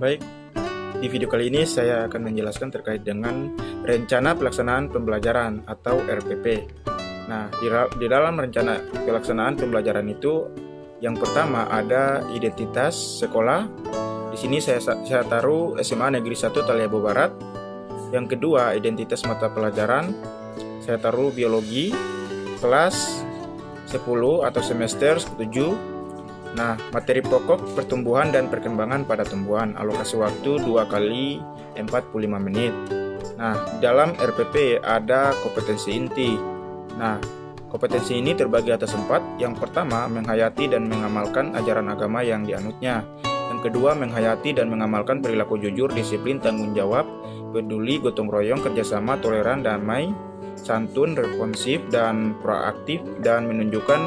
Baik, di video kali ini saya akan menjelaskan terkait dengan rencana pelaksanaan pembelajaran atau RPP. Nah, di dalam rencana pelaksanaan pembelajaran itu, yang pertama ada identitas sekolah. Di sini saya taruh SMA Negeri 1 Taliabo Barat. Yang kedua, identitas mata pelajaran. Saya taruh biologi, kelas 10 atau semester 7. Nah, materi pokok pertumbuhan dan perkembangan pada tumbuhan, alokasi waktu 2 kali 45 menit. Nah, di dalam RPP ada kompetensi inti. Nah, kompetensi ini terbagi atas 4. Yang pertama, menghayati dan mengamalkan ajaran agama yang dianutnya. Yang kedua, menghayati dan mengamalkan perilaku jujur, disiplin, tanggung jawab, peduli, gotong royong, kerjasama, toleran, damai, santun, responsif, dan proaktif, dan menunjukkan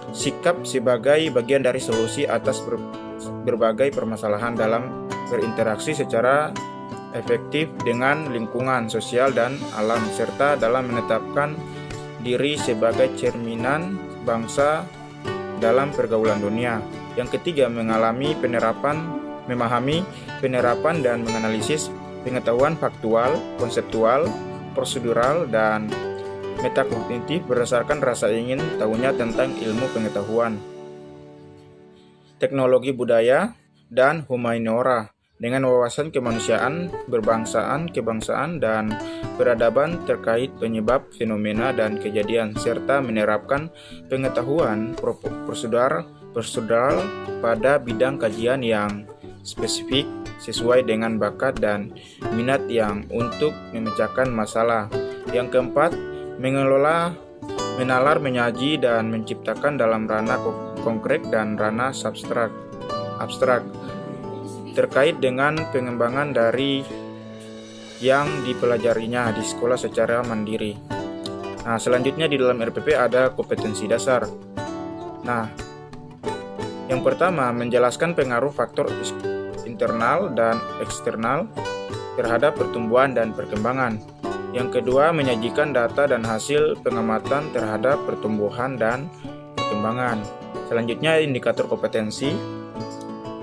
sikap sebagai bagian dari solusi atas berbagai permasalahan dalam berinteraksi secara efektif dengan lingkungan sosial dan alam, serta dalam menetapkan diri sebagai cerminan bangsa dalam pergaulan dunia. Yang ketiga, memahami, penerapan, dan menganalisis pengetahuan faktual, konseptual, prosedural, dan metakognitif berdasarkan rasa ingin tahunya tentang ilmu pengetahuan, teknologi budaya, dan humaniora dengan wawasan kemanusiaan, kebangsaan, dan peradaban terkait penyebab fenomena dan kejadian, serta menerapkan pengetahuan prosedural pada bidang kajian yang spesifik sesuai dengan bakat dan minat yang untuk memecahkan masalah. Yang keempat, mengelola, menalar, menyaji, dan menciptakan dalam ranah konkret dan ranah abstrak terkait dengan pengembangan dari yang dipelajarinya di sekolah secara mandiri. Nah, selanjutnya di dalam RPP ada kompetensi dasar. Nah, yang pertama, menjelaskan pengaruh faktor internal dan eksternal terhadap pertumbuhan dan perkembangan. Yang kedua, menyajikan data dan hasil pengamatan terhadap pertumbuhan dan perkembangan. Selanjutnya, indikator kompetensi.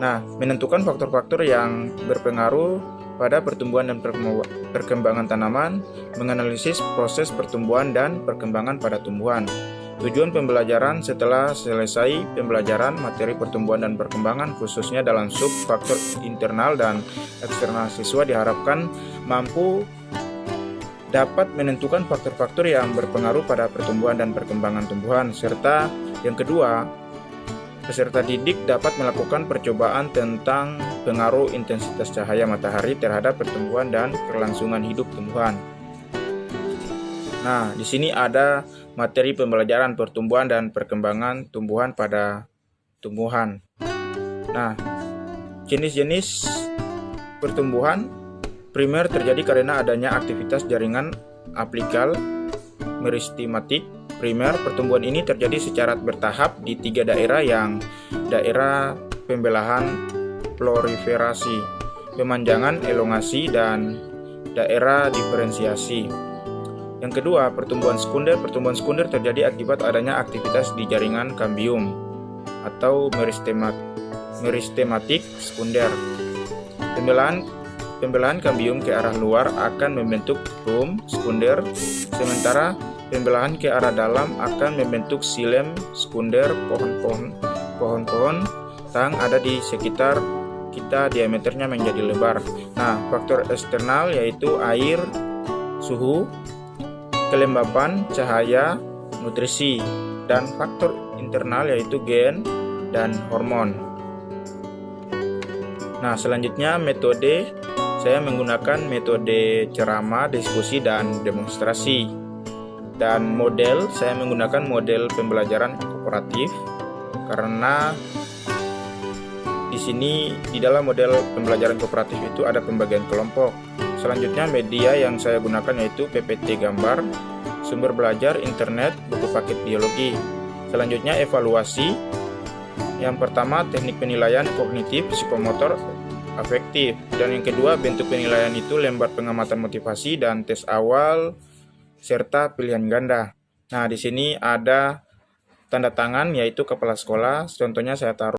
Nah, menentukan faktor-faktor yang berpengaruh pada pertumbuhan dan perkembangan tanaman, menganalisis proses pertumbuhan dan perkembangan pada tumbuhan. Tujuan pembelajaran: setelah selesai pembelajaran materi pertumbuhan dan perkembangan, khususnya dalam sub faktor internal dan eksternal, siswa diharapkan mampu dapat menentukan faktor-faktor yang berpengaruh pada pertumbuhan dan perkembangan tumbuhan, serta yang kedua, peserta didik dapat melakukan percobaan tentang pengaruh intensitas cahaya matahari terhadap pertumbuhan dan kelangsungan hidup tumbuhan. Nah, di sini ada materi pembelajaran pertumbuhan dan perkembangan tumbuhan pada tumbuhan. Nah, jenis-jenis pertumbuhan primer terjadi karena adanya aktivitas jaringan aplikal meristematik primer. Pertumbuhan ini terjadi secara bertahap di 3 daerah, yang daerah pembelahan proliferasi, pemanjangan elongasi, dan daerah diferensiasi. Yang kedua, pertumbuhan sekunder. Pertumbuhan sekunder terjadi akibat adanya aktivitas di jaringan kambium atau meristematik sekunder. Pembelahan kambium ke arah luar akan membentuk rum sekunder, sementara pembelahan ke arah dalam akan membentuk xilem sekunder. Pohon-pohon tang ada di sekitar kita diameternya menjadi lebar. Nah, faktor eksternal yaitu air, suhu, kelembapan, cahaya, nutrisi, dan faktor internal yaitu gen dan hormon. Nah, selanjutnya metode. Saya menggunakan metode ceramah, diskusi, dan demonstrasi. Dan model, saya menggunakan model pembelajaran kooperatif karena di sini di dalam model pembelajaran kooperatif itu ada pembagian kelompok. Selanjutnya media yang saya gunakan yaitu PPT gambar, sumber belajar, internet, buku paket biologi. Selanjutnya evaluasi. Yang pertama, teknik penilaian kognitif, psikomotor, afektif, dan yang kedua, bentuk penilaian itu lembar pengamatan motivasi dan tes awal serta pilihan ganda. Nah, di sini ada tanda tangan yaitu kepala sekolah. Contohnya saya taruh